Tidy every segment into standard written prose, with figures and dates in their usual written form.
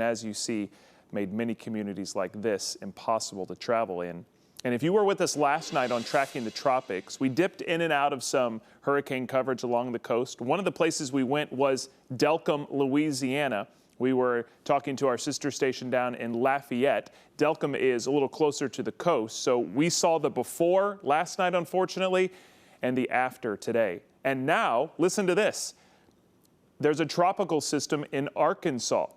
as you see, made many communities like this impossible to travel in. And if you were with us last night on Tracking the Tropics, we dipped in and out of some hurricane coverage along the coast. One of the places we went was Delcambre, Louisiana. We were talking to our sister station down in Lafayette. Delcambre is a little closer to the coast, so we saw the before last night, unfortunately, and the after today. And now, listen to this. There's a tropical system in Arkansas.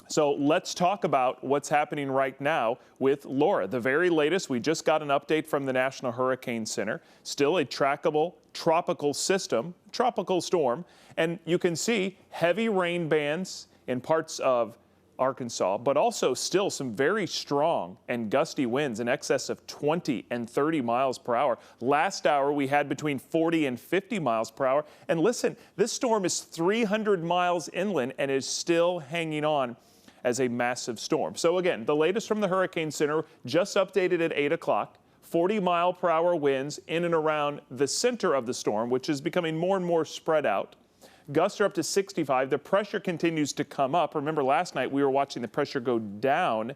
So let's talk about what's happening right now with Laura. The very latest, we just got an update from the National Hurricane Center. Still a trackable tropical system, tropical storm. And you can see heavy rain bands in parts of Arkansas, but also still some very strong and gusty winds in excess of 20 and 30 miles per hour. Last hour, we had between 40 and 50 miles per hour. And listen, this storm is 300 miles inland and is still hanging on as a massive storm. So again, the latest from the Hurricane Center, just updated at 8 o'clock, 40-mile-per-hour winds in and around the center of the storm, which is becoming more and more spread out. Gusts are up to 65. The pressure continues to come up. Remember, last night we were watching the pressure go down,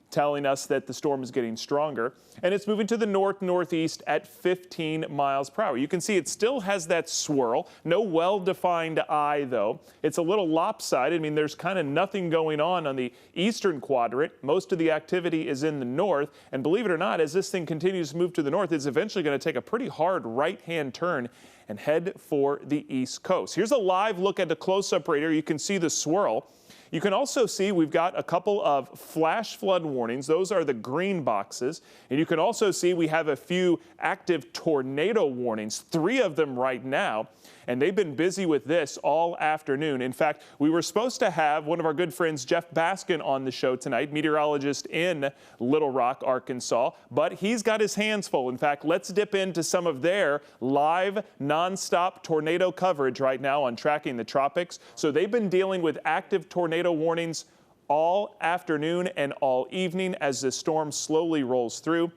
telling us that the storm is getting stronger. And it's moving to the north-northeast at 15 miles per hour. You can see it still has that swirl. No well-defined eye, though. It's a little lopsided. I mean, there's kind of nothing going on the eastern quadrant. Most of the activity is in the north. And believe it or not, as this thing continues to move to the north, it's eventually going to take a pretty hard right-hand turn and head for the east coast. Here's a live look at the close-up radar. You can see the swirl. You can also see we've got a couple of flash flood warnings. Those are the green boxes. And you can also see we have a few active tornado warnings, 3 of them right now. And they've been busy with this all afternoon. In fact, we were supposed to have one of our good friends, Jeff Baskin, on the show tonight, meteorologist in Little Rock, Arkansas. But he's got his hands full. In fact, let's dip into some of their live, nonstop tornado coverage right now on Tracking the Tropics. So they've been dealing with active tornado warnings all afternoon and all evening as the storm slowly rolls through.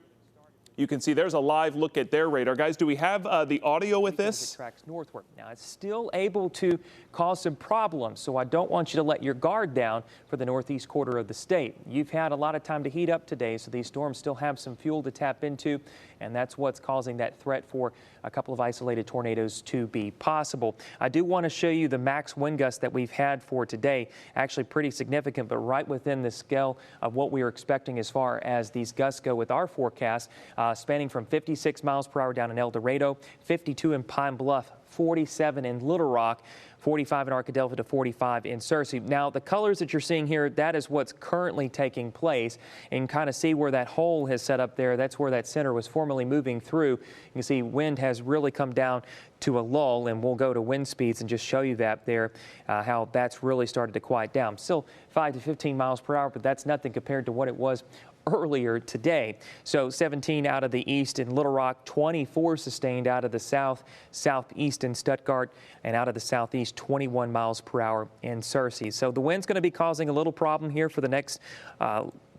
You can see there's a live look at their radar. Guys, do we have the audio with this? It tracks northward. Now, it's still able to cause some problems, so I don't want you to let your guard down for the northeast quarter of the state. You've had a lot of time to heat up today, so these storms still have some fuel to tap into, and that's what's causing that threat for a couple of isolated tornadoes to be possible. I do want to show you the max wind gusts that we've had for today. Actually pretty significant, but right within the scale of what we are expecting as far as these gusts go with our forecast. Spanning from 56 miles per hour down in El Dorado, 52 in Pine Bluff, 47 in Little Rock, 45 in Arkadelphia to 45 in Searcy. Now, the colors that you're seeing here, that is what's currently taking place. And kind of see where that hole has set up there. That's where that center was formerly moving through. You can see wind has really come down to a lull, and we'll go to wind speeds and just show you that there, how that's really started to quiet down. Still 5 to 15 miles per hour, but that's nothing compared to what it was earlier today. So 17 out of the east in Little Rock, 24 sustained out of the south, southeast in Stuttgart, and out of the southeast, 21 miles per hour in Searcy. So the wind's going to be causing a little problem here for the next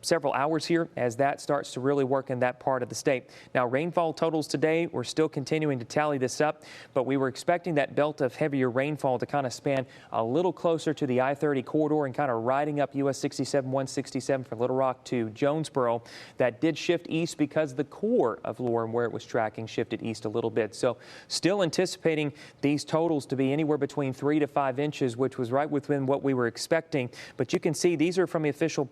several hours here as that starts to really work in that part of the state. Now, rainfall totals today, we're still continuing to tally this up, but we were expecting that belt of heavier rainfall to kind of span a little closer to the I-30 corridor and kind of riding up US 67, 167 from Little Rock to Jonesboro. That did shift east because the core of Laura and where it was tracking shifted east a little bit. So still anticipating these totals to be anywhere between 3 to 5 inches, which was right within what we were expecting. But you can see these are from the official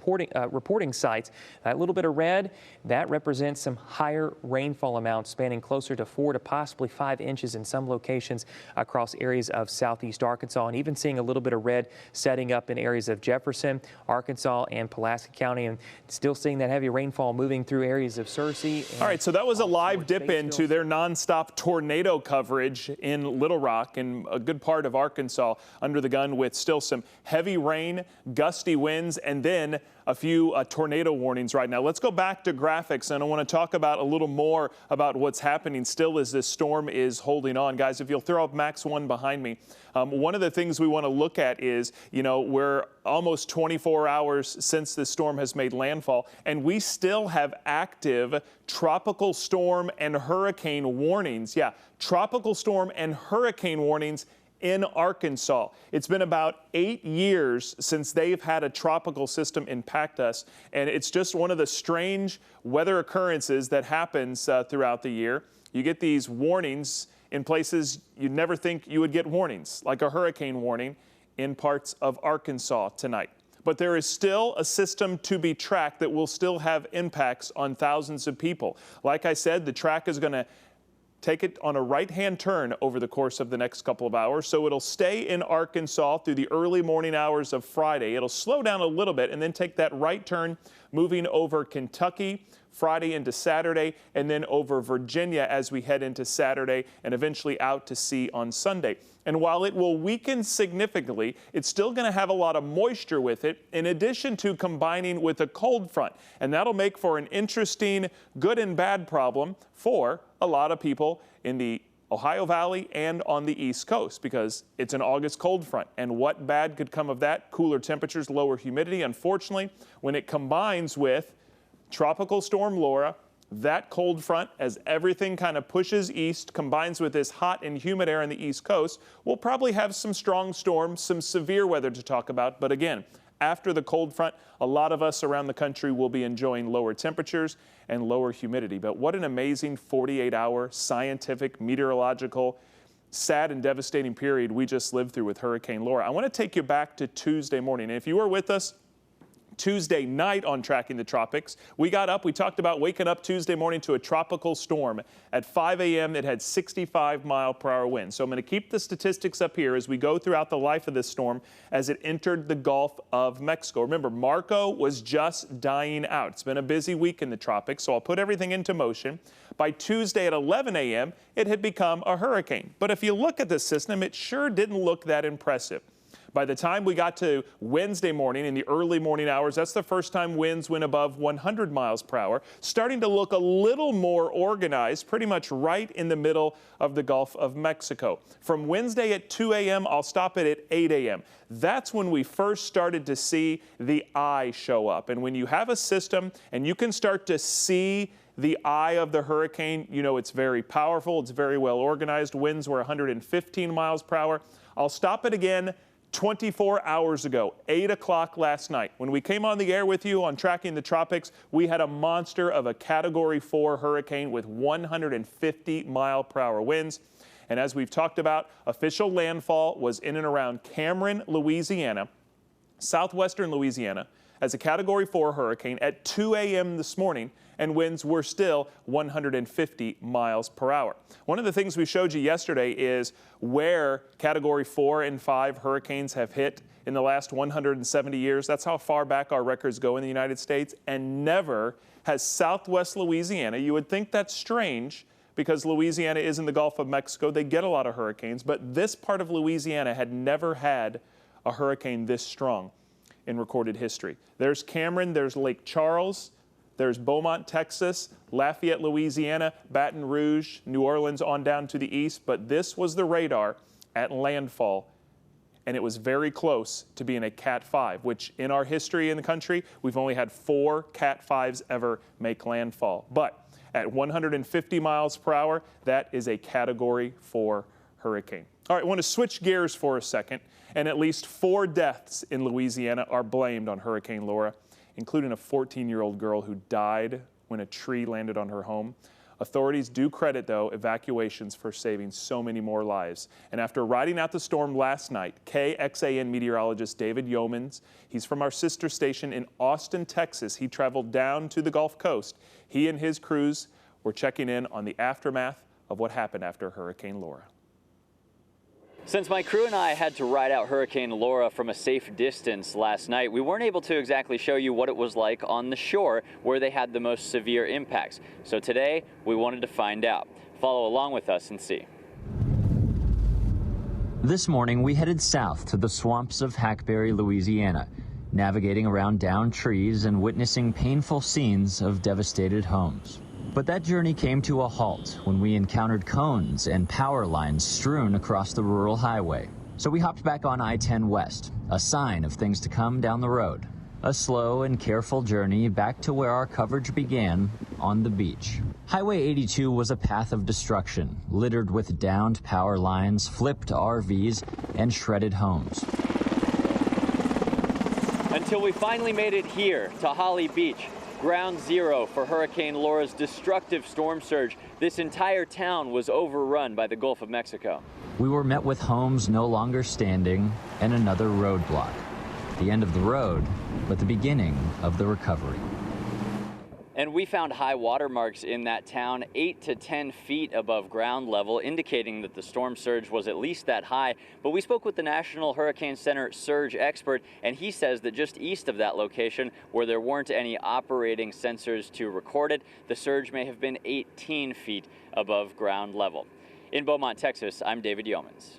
reporting sites. That little bit of red, that represents some higher rainfall amounts spanning closer to 4 to possibly 5 inches in some locations across areas of southeast Arkansas, and even seeing a little bit of red setting up in areas of Jefferson, Arkansas, and Pulaski County, and still seeing that heavy rainfall moving through areas of Searcy. All right, so that was a live dip into their nonstop tornado coverage in Little Rock and a good part of Arkansas under the gun with still some heavy rain, gusty winds, and then a few tornado warnings right now. Let's go back to graphics, and I want to talk about a little more about what's happening still as this storm is holding on. Guys, if you'll throw up Max 1 behind me, one of the things we want to look at is, you know, we're almost 24 hours since this storm has made landfall, and we still have active tropical storm and hurricane warnings. Yeah, tropical storm and hurricane warnings in Arkansas. It's been about 8 years since they've had a tropical system impact us, and it's just one of the strange weather occurrences that happens throughout the year. You get these warnings in places you'd never think you would get warnings, like a hurricane warning in parts of Arkansas tonight. But there is still a system to be tracked that will still have impacts on thousands of people. Like I said, the track is going to take it on a right-hand turn over the course of the next couple of hours. So it'll stay in Arkansas through the early morning hours of Friday. It'll slow down a little bit and then take that right turn, moving over Kentucky Friday into Saturday, and then over Virginia as we head into Saturday and eventually out to sea on Sunday. And while it will weaken significantly, it's still going to have a lot of moisture with it, in addition to combining with a cold front. And that'll make for an interesting good and bad problem for a lot of people in the Ohio Valley and on the East Coast, because it's an August cold front. And what bad could come of that? Cooler temperatures, lower humidity. Unfortunately, when it combines with Tropical Storm Laura, that cold front, as everything kind of pushes east, combines with this hot and humid air on the East Coast, we'll probably have some strong storms, some severe weather to talk about. But again, after the cold front, a lot of us around the country will be enjoying lower temperatures and lower humidity. But what an amazing 48-hour scientific, meteorological, sad and devastating period we just lived through with Hurricane Laura. I want to take you back to Tuesday morning. And if you were with us Tuesday night on Tracking the Tropics, we got up, we talked about waking up Tuesday morning to a tropical storm. At 5 a.m. it had 65-mile-per-hour winds. So I'm going to keep the statistics up here as we go throughout the life of this storm as it entered the Gulf of Mexico. Remember, Marco was just dying out. It's been a busy week in the tropics, so I'll put everything into motion. By Tuesday at 11 a.m., it had become a hurricane. But if you look at the system, it sure didn't look that impressive. By the time we got to Wednesday morning in the early morning hours, that's the first time winds went above 100 miles per hour, starting to look a little more organized, pretty much right in the middle of the Gulf of Mexico. From Wednesday at 2 a.m., I'll stop it at 8 a.m. That's when we first started to see the eye show up. And when you have a system and you can start to see the eye of the hurricane, you know it's very powerful, it's very well organized. Winds were 115 miles per hour. I'll stop it again 24 hours ago, 8 o'clock last night. When we came on the air with you on Tracking the Tropics, we had a monster of a Category 4 hurricane with 150-mile-per-hour winds. And as we've talked about, official landfall was in and around Cameron, Louisiana, southwestern Louisiana, as a Category 4 hurricane at 2 a.m. this morning, and winds were still 150 miles per hour. One of the things we showed you yesterday is where Category 4 and 5 hurricanes have hit in the last 170 years. That's how far back our records go in the United States, and never has southwest Louisiana. You would think that's strange because Louisiana is in the Gulf of Mexico. They get a lot of hurricanes, but this part of Louisiana had never had a hurricane this strong in recorded history. There's Cameron, there's Lake Charles, there's Beaumont, Texas, Lafayette, Louisiana, Baton Rouge, New Orleans on down to the east, but this was the radar at landfall, and it was very close to being a Cat 5, which in our history in the country, we've only had 4 Cat 5s ever make landfall. But at 150 miles per hour, that is a Category 4 hurricane. All right, I want to switch gears for a second, and at least 4 deaths in Louisiana are blamed on Hurricane Laura, including a 14-year-old girl who died when a tree landed on her home. Authorities do credit, though, evacuations for saving so many more lives. And after riding out the storm last night, KXAN meteorologist David Yeomans, he's from our sister station in Austin, Texas. He traveled down to the Gulf Coast. He and his crews were checking in on the aftermath of what happened after Hurricane Laura. Since my crew and I had to ride out Hurricane Laura from a safe distance last night, we weren't able to exactly show you what it was like on the shore where they had the most severe impacts. So today, we wanted to find out. Follow along with us and see. This morning, we headed south to the swamps of Hackberry, Louisiana, navigating around downed trees and witnessing painful scenes of devastated homes. But that journey came to a halt when we encountered cones and power lines strewn across the rural highway. So we hopped back on I-10 West, a sign of things to come down the road. A slow and careful journey back to where our coverage began on the beach. Highway 82 was a path of destruction, littered with downed power lines, flipped RVs, and shredded homes. Until we finally made it here to Holly Beach, ground zero for Hurricane Laura's destructive storm surge. This entire town was overrun by the Gulf of Mexico. We were met with homes no longer standing and another roadblock. The end of the road, but the beginning of the recovery. And we found high water marks in that town, 8 to 10 feet above ground level, indicating that the storm surge was at least that high. But we spoke with the National Hurricane Center surge expert, and he says that just east of that location, where there weren't any operating sensors to record it, the surge may have been 18 feet above ground level. In Beaumont, Texas, I'm David Yeomans.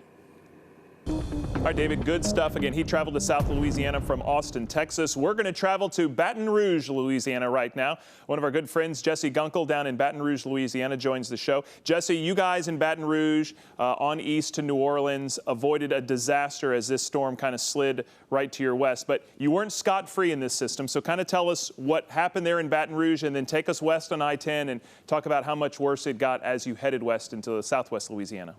All right, David, good stuff. Again, he traveled to South Louisiana from Austin, Texas. We're going to travel to Baton Rouge, Louisiana right now. One of our good friends, Jesse Gunkel, down in Baton Rouge, Louisiana, joins the show. Jesse, you guys in Baton Rouge on east to New Orleans avoided a disaster as this storm kind of slid right to your west. But you weren't scot-free in this system, so kind of tell us what happened there in Baton Rouge and then take us west on I-10 and talk about how much worse it got as you headed west into southwest Louisiana.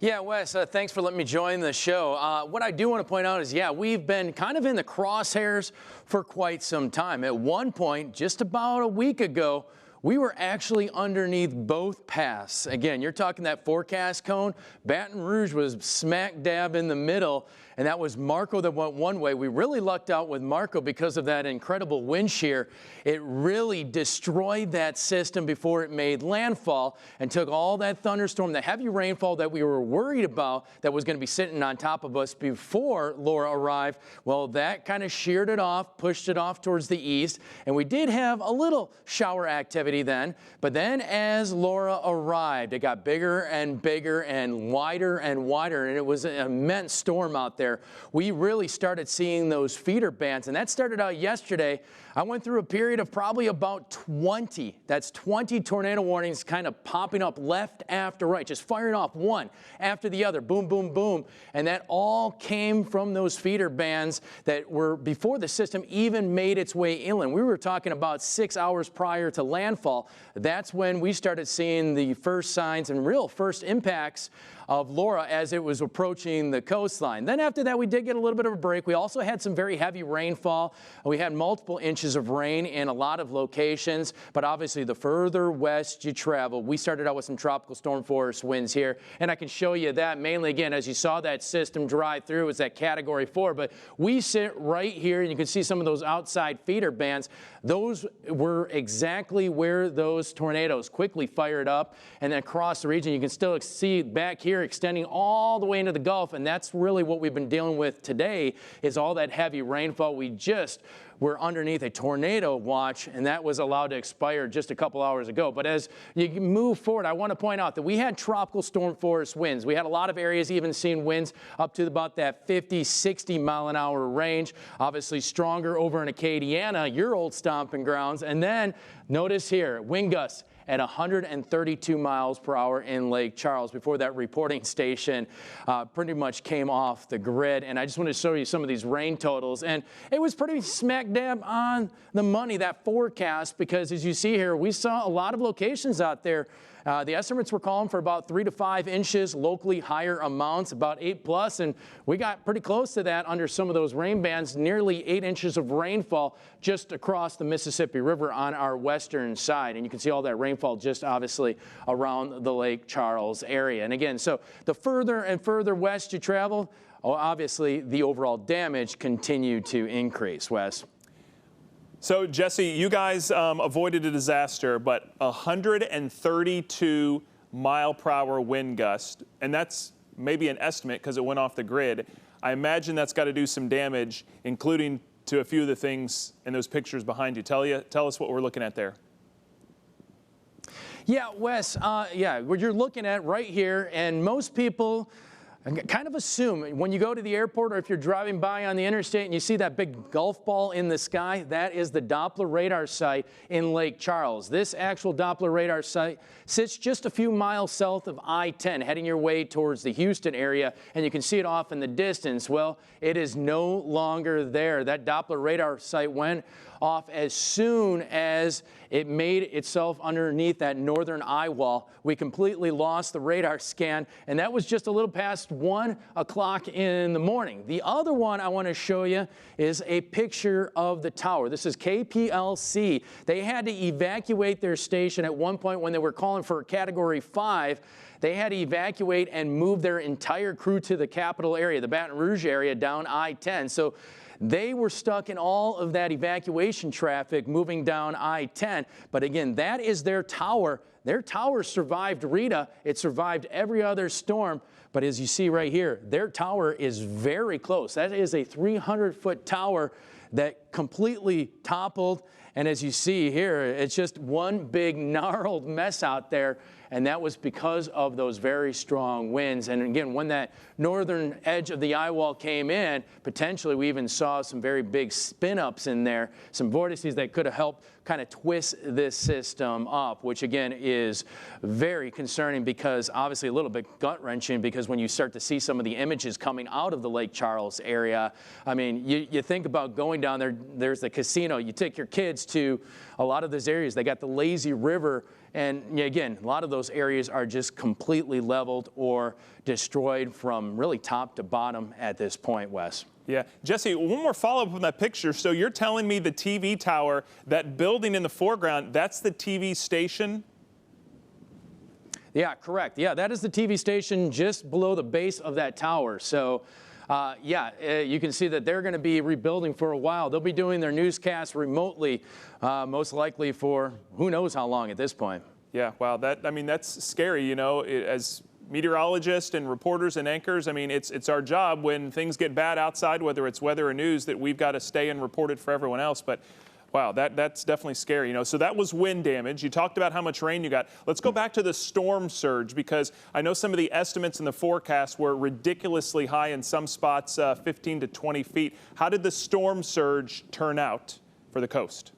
Yeah, Wes, thanks for letting me join the show. What I do want to point out is, we've been kind of in the crosshairs for quite some time. At one point, just about a week ago, we were actually underneath both paths. Again, you're talking that forecast cone. Baton Rouge was smack dab in the middle, and that was Marco that went one way. We really lucked out with Marco because of that incredible wind shear. It really destroyed that system before it made landfall and took all that thunderstorm, the heavy rainfall that we were worried about that was going to be sitting on top of us before Laura arrived. Well, that kind of sheared it off, pushed it off towards the east, and we did have a little shower activity then. But then as Laura arrived, it got bigger and bigger and wider, and it was an immense storm out there. We really started seeing those feeder bands, and that started out yesterday. I went through a period of probably about 20. That's 20 tornado warnings kind of popping up left after right, just firing off one after the other, boom, boom, boom. And that all came from those feeder bands that were before the system even made its way inland. We were talking about 6 hours prior to landfall. That's when we started seeing the first signs and real first impacts of Laura as it was approaching the coastline. Then after that, we did get a little bit of a break. We also had some very heavy rainfall. We had multiple inches of rain in a lot of locations, but obviously the further west you travel, we started out with some tropical storm force winds here, and I can show you that mainly, again, as you saw that system drive through, it's that Category 4, but we sit right here, and you can see some of those outside feeder bands. Those were exactly where those tornadoes quickly fired up, and then across the region, you can still see back here extending all the way into the Gulf, and that's really what we've been dealing with today is all that heavy rainfall. We just were underneath a tornado watch, and that was allowed to expire just a couple hours ago. But as you move forward, I want to point out that we had tropical storm force winds. We had a lot of areas even seeing winds up to about that 50, 60 mile an hour range, obviously stronger over in Acadiana, your old stomping grounds. And then notice here, wind gusts at 132 miles per hour in Lake Charles before that reporting station pretty much came off the grid. And I just want to show you some of these rain totals. And it was pretty smack dab on the money, that forecast, because as you see here, we saw a lot of locations out there. The estimates were calling for about 3 to 5 inches, locally higher amounts, about 8+, and we got pretty close to that under some of those rain bands, nearly 8 inches of rainfall just across the Mississippi River on our western side. And you can see all that rainfall just obviously around the Lake Charles area. And again, so the further and further west you travel, obviously the overall damage continued to increase, Wes. So, Jesse, you guys avoided a disaster, but 132 mile per hour wind gust, and that's maybe an estimate because it went off the grid. I imagine that's got to do some damage, including to a few of the things in those pictures behind you. Tell us what we're looking at there. Yeah, Wes, what you're looking at right here, and most people kind of assume when you go to the airport or if you're driving by on the interstate and you see that big golf ball in the sky, that is the Doppler radar site in Lake Charles. This actual Doppler radar site sits just a few miles south of I-10, heading your way towards the Houston area, and you can see it off in the distance. Well, it is no longer there. That Doppler radar site went off as soon as it made itself underneath that northern eye wall. We completely lost the radar scan, and that was just a little past 1 o'clock in the morning. The other one I want to show you is a picture of the tower. This is KPLC. They had to evacuate their station at one point when they were calling for a Category 5. They had to evacuate and move their entire crew to the capital area, the Baton Rouge area, down I-10. So they were stuck in all of that evacuation traffic moving down I-10. But again, that is their tower. Their tower survived Rita. It survived every other storm. But as you see right here, their tower is very close. That is a 300-foot tower that completely toppled. And as you see here, it's just one big gnarled mess out there. And that was because of those very strong winds. And again, when that northern edge of the eye wall came in, potentially we even saw some very big spin-ups in there, some vortices that could have helped kind of twist this system up, which again is very concerning because obviously a little bit gut-wrenching because when you start to see some of the images coming out of the Lake Charles area, I mean, you think about going down there, there's the casino, you take your kids to a lot of those areas, they got the lazy river. And again, a lot of those areas are just completely leveled or destroyed from really top to bottom at this point, Wes. Yeah. Jesse, one more follow-up on that picture. So you're telling me the TV tower, that building in the foreground, that's the TV station? Yeah, correct. Yeah, that is the TV station just below the base of that tower. So you can see that they're going to be rebuilding for a while. They'll be doing their newscasts remotely, most likely for who knows how long at this point. Yeah, wow. That's scary, you know, as meteorologists and reporters and anchors. I mean, it's our job when things get bad outside, whether it's weather or news, that we've got to stay and report it for everyone else. But wow, that's definitely scary. You know, so that was wind damage. You talked about how much rain you got. Let's go back to the storm surge because I know some of the estimates in the forecast were ridiculously high in some spots, 15 to 20 feet. How did the storm surge turn out for the coast?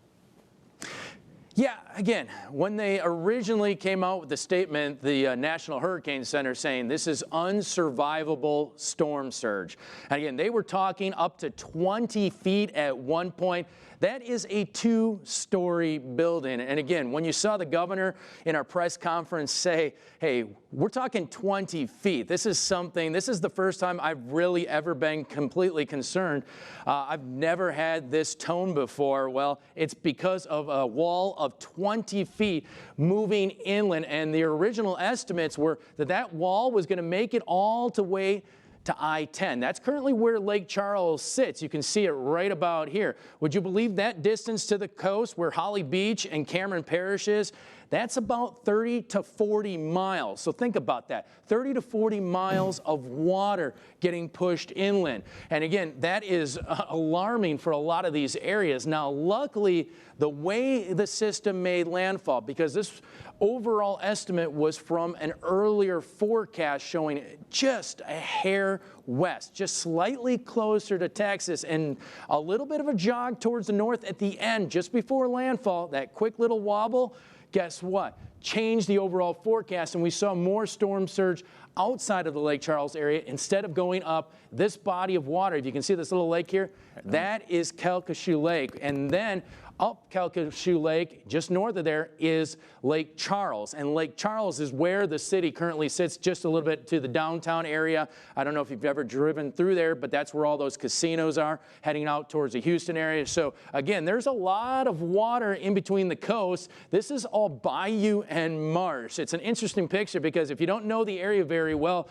Yeah, again, when they originally came out with the statement, the National Hurricane Center saying this is unsurvivable storm surge. And again, they were talking up to 20 feet at one point. That is a 2-story building. And again, when you saw the governor in our press conference say, hey, we're talking 20 feet. This is the first time I've really ever been completely concerned. I've never had this tone before. Well, it's because of a wall of 20 feet moving inland. And the original estimates were that that wall was going to make it all the way to I-10. That's currently where Lake Charles sits. You can see it right about here. Would you believe that distance to the coast where Holly Beach and Cameron Parish is? That's about 30 to 40 miles. So think about that. 30 to 40 miles of water getting pushed inland. And again, that is alarming for a lot of these areas. Now, luckily, the way the system made landfall, because this overall estimate was from an earlier forecast showing just a hair west, just slightly closer to Texas and a little bit of a jog towards the north at the end, just before landfall, that quick little wobble, guess what? Changed the overall forecast, and we saw more storm surge outside of the Lake Charles area instead of going up this body of water. If you can see this little lake here, that is Calcasieu Lake. And then up Calcasieu Lake, just north of there, is Lake Charles. And Lake Charles is where the city currently sits, just a little bit to the downtown area. I don't know if you've ever driven through there, but that's where all those casinos are, heading out towards the Houston area. So again, there's a lot of water in between the coast. This is all bayou and marsh. It's an interesting picture because if you don't know the area very well,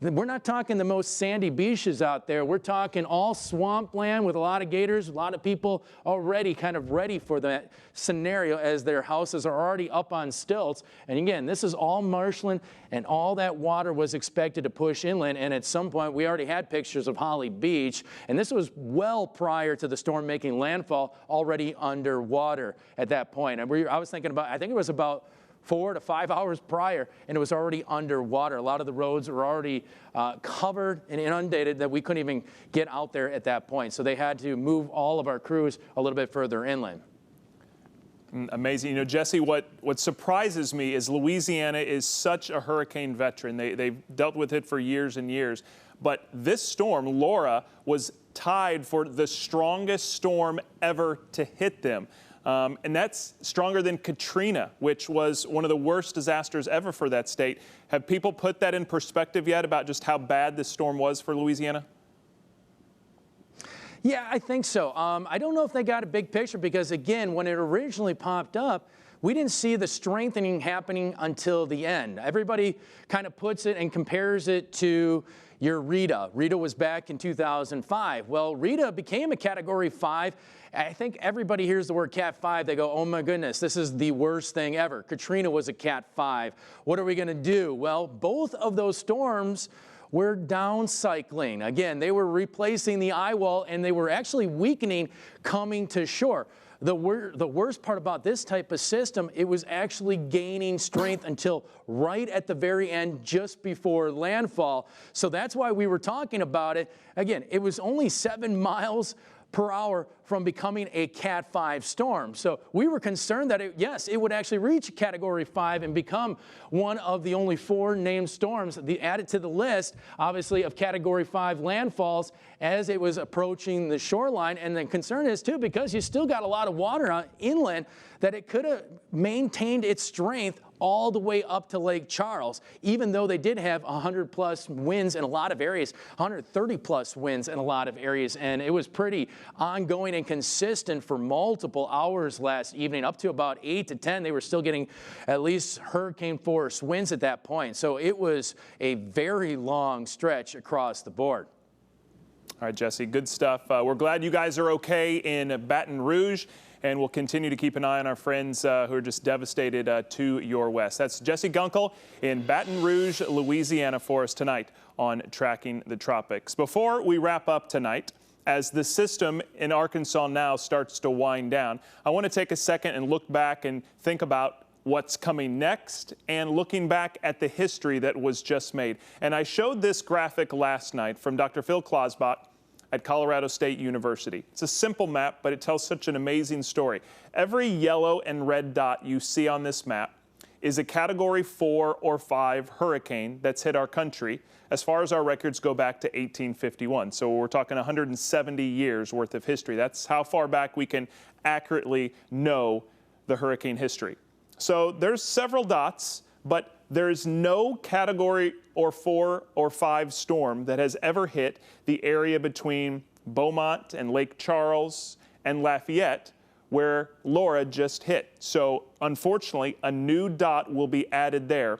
we're not talking the most sandy beaches out there. We're talking all swampland with a lot of gators, a lot of people already kind of ready for that scenario as their houses are already up on stilts. And again, this is all marshland, and all that water was expected to push inland. And at some point, we already had pictures of Holly Beach, and this was well prior to the storm making landfall, already underwater at that point. And I was thinking about, I think it was about 4 to 5 hours prior, and it was already underwater. A lot of the roads were already covered and inundated that we couldn't even get out there at that point. So they had to move all of our crews a little bit further inland. Amazing. You know, Jesse, what surprises me is Louisiana is such a hurricane veteran. They've dealt with it for years and years. But this storm, Laura, was tied for the strongest storm ever to hit them. And that's stronger than Katrina, which was one of the worst disasters ever for that state. Have people put that in perspective yet about just how bad this storm was for Louisiana? Yeah, I think so. I don't know if they got a big picture because, again, when it originally popped up, we didn't see the strengthening happening until the end. Everybody kind of puts it and compares it to your Rita. Rita was back in 2005. Well, Rita became a Category 5. I think everybody hears the word Cat 5, they go, oh my goodness, this is the worst thing ever. Katrina was a Cat 5. What are we going to do? Well, both of those storms were down cycling. Again, they were replacing the eye wall, and they were actually weakening coming to shore. The worst part about this type of system, it was actually gaining strength until right at the very end, just before landfall. So that's why we were talking about it. Again, it was only 7 miles per hour from becoming a Cat 5 storm. So we were concerned that, it would actually reach a Category 5 and become one of the only 4 named storms added to the list, obviously, of Category 5 landfalls as it was approaching the shoreline. And the concern is, too, because you still got a lot of water inland, that it could have maintained its strength all the way up to Lake Charles, even though they did have 100-plus winds in a lot of areas, 130-plus winds in a lot of areas, and it was pretty ongoing and consistent for multiple hours last evening, up to about 8 to 10. They were still getting at least hurricane force winds at that point, so it was a very long stretch across the board. All right, Jesse, good stuff. We're glad you guys are okay in Baton Rouge, and we'll continue to keep an eye on our friends who are just devastated to your west. That's Jesse Gunkel in Baton Rouge, Louisiana, for us tonight on Tracking the Tropics. Before we wrap up tonight, as the system in Arkansas now starts to wind down, I want to take a second and look back and think about what's coming next and looking back at the history that was just made. And I showed this graphic last night from Dr. Phil Clausbach at Colorado State University. It's a simple map, but it tells such an amazing story. Every yellow and red dot you see on this map is a Category 4 or 5 hurricane that's hit our country as far as our records go back to 1851. So we're talking 170 years worth of history. That's how far back we can accurately know the hurricane history. So there's several dots, but there's no Category or 4 or 5 storm that has ever hit the area between Beaumont and Lake Charles and Lafayette where Laura just hit. So unfortunately, a new dot will be added there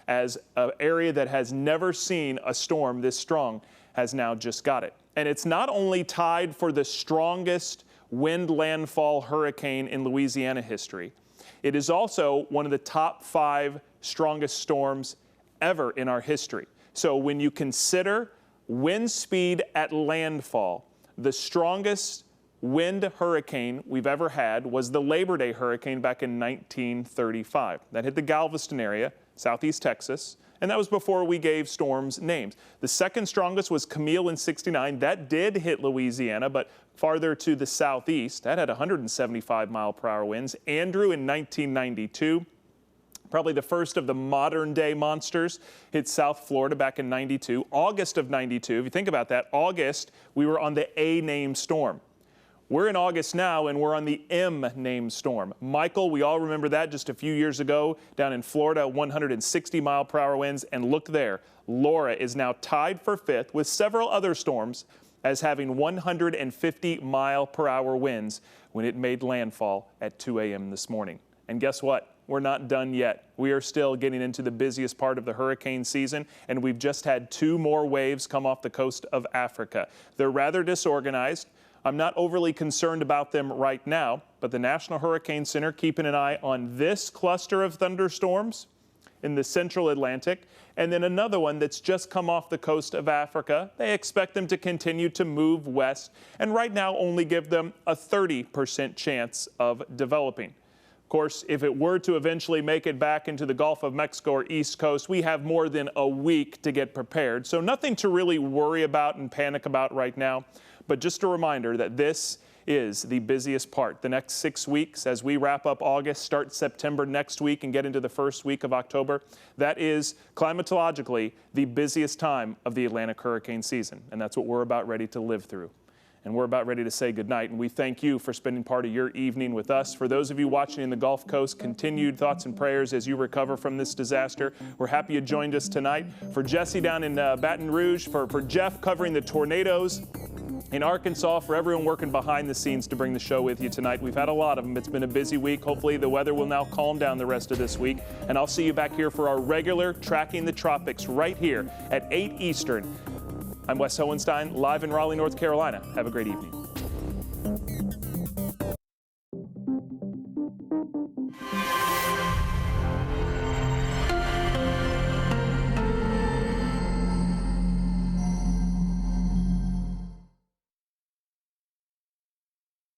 as an area that has never seen a storm this strong has now just got it. And it's not only tied for the strongest wind landfall hurricane in Louisiana history, it is also one of the top 5 strongest storms ever in our history. So when you consider wind speed at landfall, the strongest wind hurricane we've ever had was the Labor Day hurricane back in 1935. That hit the Galveston area, southeast Texas, and that was before we gave storms names. The second strongest was Camille in '69. That did hit Louisiana, but farther to the southeast. That had 175-mile-per-hour winds. Andrew in 1992. Probably the first of the modern day monsters, hit South Florida back in '92. August of '92, if you think about that, August, we were on the A named storm. We're in August now, and we're on the M named storm. Michael, we all remember that just a few years ago down in Florida, 160-mile-per-hour winds. And look there, Laura is now tied for 5th with several other storms as having 150-mile-per-hour winds when it made landfall at 2 a.m. this morning. And guess what? We're not done yet. We are still getting into the busiest part of the hurricane season, and we've just had 2 more waves come off the coast of Africa. They're rather disorganized. I'm not overly concerned about them right now, but the National Hurricane Center keeping an eye on this cluster of thunderstorms in the central Atlantic, and then another one that's just come off the coast of Africa. They expect them to continue to move west, and right now only give them a 30% chance of developing. Of course, if it were to eventually make it back into the Gulf of Mexico or East Coast, we have more than a week to get prepared. So nothing to really worry about and panic about right now. But just a reminder that this is the busiest part. The next 6 weeks, as we wrap up August, start September next week and get into the first week of October, that is climatologically the busiest time of the Atlantic hurricane season. And that's what we're about ready to live through. And we're about ready to say goodnight. And we thank you for spending part of your evening with us. For those of you watching in the Gulf Coast, continued thoughts and prayers as you recover from this disaster. We're happy you joined us tonight. For Jesse down in Baton Rouge, for Jeff covering the tornadoes in Arkansas, for everyone working behind the scenes to bring the show with you tonight. We've had a lot of them. It's been a busy week. Hopefully the weather will now calm down the rest of this week. And I'll see you back here for our regular Tracking the Tropics right here at 8 Eastern. I'm Wes Hohenstein, live in Raleigh, North Carolina. Have a great evening.